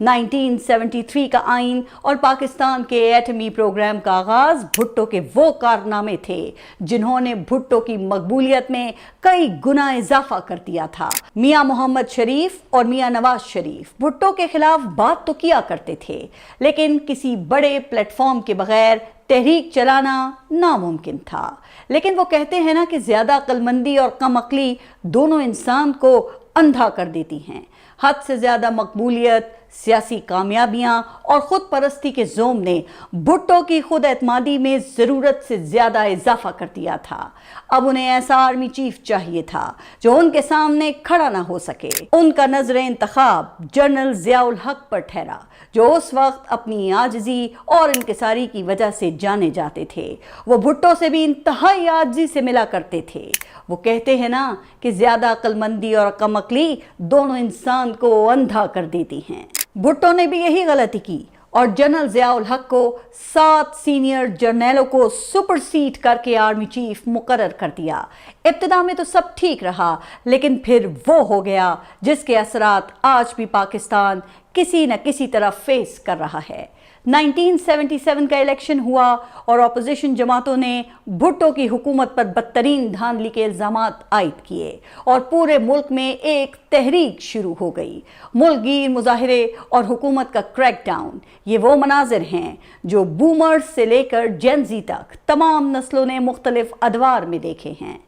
1973 का आइन और पाकिस्तान के एटमी प्रोग्राम का आगाज भुट्टो के वो कारनामे थे जिन्होंने भुट्टो की मकबूलियत में कई गुना इजाफा कर दिया था। मियां मोहम्मद शरीफ और मियां नवाज शरीफ भुट्टो के खिलाफ बात तो किया करते थे, लेकिन किसी बड़े प्लेटफॉर्म के बगैर तहरीक चलाना नामुमकिन था। लेकिन वो कहते हैं ना कि ज्यादा अक्लमंदी और कम अक्ली दोनों इंसान को अंधा कर देती हैं। हद से ज्यादा मकबूलियत, सियासी कामयाबियां और खुद परस्ती के जोम ने भुट्टो की खुद एतमादी में जरूरत से ज्यादा इजाफा कर दिया था। अब उन्हें ऐसा आर्मी चीफ चाहिए था जो उनके सामने खड़ा ना हो सके। उनका नजर इंतखाब जनरल जियाउल हक पर ठहरा, जो उस वक्त अपनी आजिजी और इंकिसारी की वजह से जाने जाते थे। वो भुट्टो से भी इंतहाई आजिजी से मिला करते थे। वो कहते हैं ना कि ज्यादा अक्लमंदी और कम अक्ली दोनों इंसान को अंधा कर देती हैं। भुट्टो ने भी यही गलती की और जनरल जियाउल हक को 7 सीनियर जर्नलों को सुपरसीड करके आर्मी चीफ मुकर्रर कर दिया। इब्तिदा में तो सब ठीक रहा, लेकिन फिर वो हो गया जिसके असरात आज भी पाकिस्तान किसी न किसी तरह फेस कर रहा है। 1977 का इलेक्शन हुआ और अपोजिशन जमातों ने भुट्टो की हुकूमत पर बदतरीन धांधली के इल्जामात आयद किए और पूरे मुल्क में एक तहरीक शुरू हो गई। मुल्कगीर मुजाहिरे और हुकूमत का क्रैकडाउन, ये वो मनाजिर हैं जो बूमर्स से लेकर जेनजी तक तमाम नस्लों ने मुख्तलिफ अदवार में देखे हैं।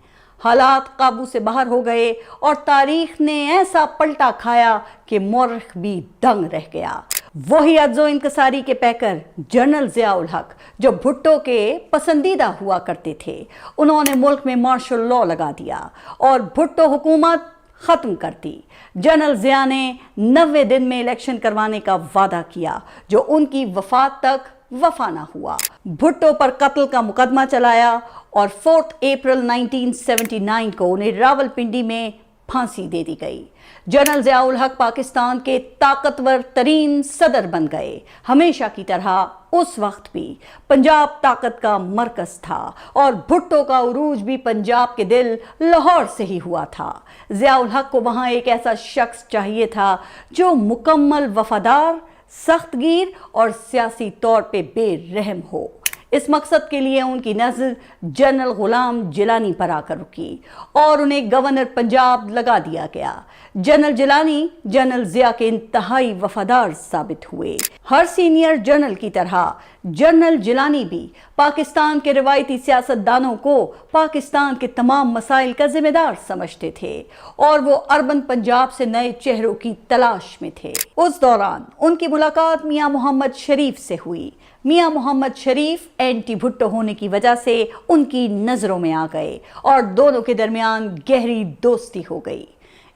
हालात काबू से बाहर हो गए और तारीख ने ऐसा पलटा खाया कि मौरख भी दंग रह गया। वही अज्जो इंकसारी के पैकर जनरल जियाउल हक, जो भुट्टो के पसंदीदा हुआ करते थे, उन्होंने मुल्क में मार्शल लॉ लगा दिया और भुट्टो हुकूमत खत्म कर दी। जनरल जिया ने 90 दिन में इलेक्शन करवाने का वादा किया, जो उनकी वफात तक वफा ना हुआ। भुट्टो पर कत्ल का मुकदमा चलाया और 4 अप्रैल 1979 को उन्हें रावलपिंडी में फांसी दे दी गई। जनरल जियाउल हक पाकिस्तान के ताकतवर तरीन सदर बन गए। हमेशा की तरह उस वक्त भी पंजाब ताकत का मरकज था और भुट्टो का उरूज भी पंजाब के दिल लाहौर से ही हुआ था। जियाउल हक को वहां एक ऐसा शख्स चाहिए था जो मुकम्मल वफादार, सख्तगीर और सियासी तौर पे बेरहम हो। इस मकसद के लिए उनकी नजर जनरल गुलाम जिलानी पर आकर रुकी और उन्हें गवर्नर पंजाब लगा दिया गया। जनरल जिलानी जनरल जिया के इंतहाई वफादार साबित हुए। हर सीनियर जनरल की तरह जनरल जिलानी भी पाकिस्तान के रिवायती सियासतदानों को पाकिस्तान के तमाम मसाइल का जिम्मेदार समझते थे और वो अर्बन पंजाब से नए चेहरों की तलाश में थे। उस दौरान उनकी मुलाकात मियां मोहम्मद शरीफ से हुई। मियां मोहम्मद शरीफ एंटी भुट्टो होने की वजह से उनकी नजरों में आ गए और दोनों के दरमियान गहरी दोस्ती हो गई।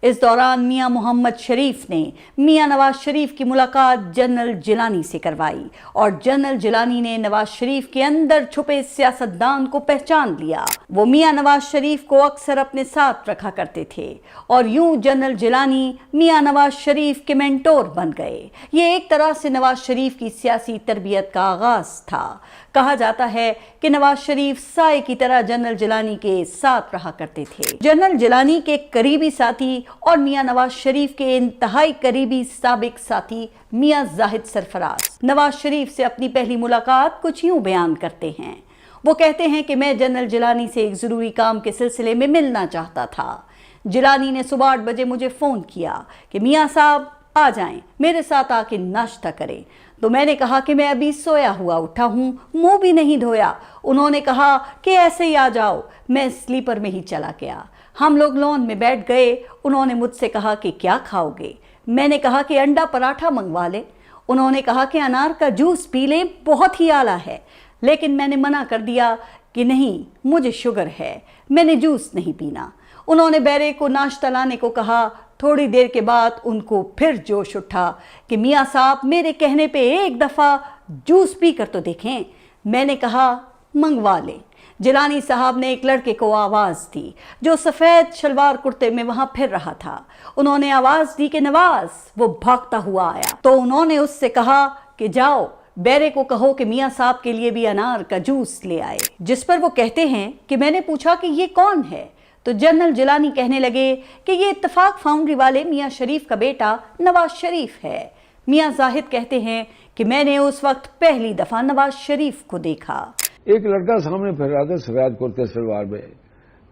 इस दौरान मियां मोहम्मद शरीफ ने मियां नवाज शरीफ की मुलाकात जनरल जिलानी से करवाई और जनरल जिलानी ने नवाज शरीफ के अंदर छुपे सियासतदान को पहचान लिया। वो मियां नवाज शरीफ को अक्सर अपने साथ रखा करते थे और यूं जनरल जिलानी मियां नवाज शरीफ के मेंटोर बन गए। ये एक तरह से नवाज शरीफ की सियासी तरबियत का आगाज था। कहा जाता है कि नवाज शरीफ साए की तरह जनरल जिलानी के साथ रहा करते थे। जनरल जिलानी के करीबी साथी और मियां नवाज शरीफ के इंतहाई करीबी साबिक साथी मियां जाहिद सरफराज नवाज शरीफ से अपनी पहली मुलाकात कुछ यूं बयान करते हैं। वो कहते हैं कि मैं जनरल जिलानी से एक जरूरी काम के सिलसिले में मिलना चाहता था। जिलानी ने सुबह 8 बजे मुझे फोन किया कि मियां साहब आ जाएं, मेरे साथ आके नाश्ता करें। तो मैंने कहा कि मैं अभी सोया हुआ उठा हूँ, मुंह भी नहीं धोया। उन्होंने कहा कि ऐसे ही आ जाओ। मैं स्लीपर में ही चला गया। हम लोग लॉन में बैठ गए। उन्होंने मुझसे कहा कि क्या खाओगे? मैंने कहा कि अंडा पराठा मंगवा ले। उन्होंने कहा कि अनार का जूस पी लें, बहुत ही आला है। लेकिन मैंने मना कर दिया कि नहीं, मुझे शुगर है, मैंने जूस नहीं पीना। उन्होंने बैरे को नाश्ता लाने को कहा। थोड़ी देर के बाद उनको फिर जोश उठा कि मियां साहब मेरे कहने पे एक दफ़ा जूस पी कर तो देखें। मैंने कहा मंगवा लें। जिलानी साहब ने एक लड़के को आवाज़ दी जो सफ़ेद शलवार कुर्ते में वहाँ फिर रहा था। उन्होंने आवाज़ दी कि नवाज। वो भागता हुआ आया तो उन्होंने उससे कहा कि जाओ बैरे को कहो कि मियां साहब के लिए भी अनार का जूस ले आए। जिस पर वो कहते हैं कि मैंने पूछा कि ये कौन है? तो जनरल जिलानी कहने लगे कि ये इत्तफाक फाउंड्री वाले मियां शरीफ का बेटा नवाज शरीफ है। میاں زاہد کہتے ہیں کہ میں نے اس وقت پہلی دفعہ نواز شریف کو دیکھا. ایک لڑکا سامنے پھر رہا تھا سفید کرتے سلوار میں،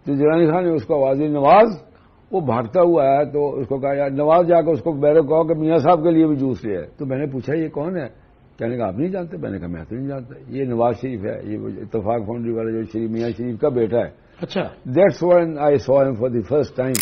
تو جیلانی خان نے اس کو آواز دی نواز. وہ بھاگتا ہوا آیا تو اس کو کہا یار نواز، جا کے اس کو میرے کہو کہ میاں صاحب کے لیے بھی جوس لے آئے. تو میں نے پوچھا یہ کون ہے؟ کہنے کا آپ نہیں جانتے؟ میں نے کہا میں تو نہیں جانتا، یہ نواز شریف ہے، یہ اتفاق فاؤنڈری والا جو میاں شریف کا بیٹا ہے. اچھا. That's when I saw him for the first time.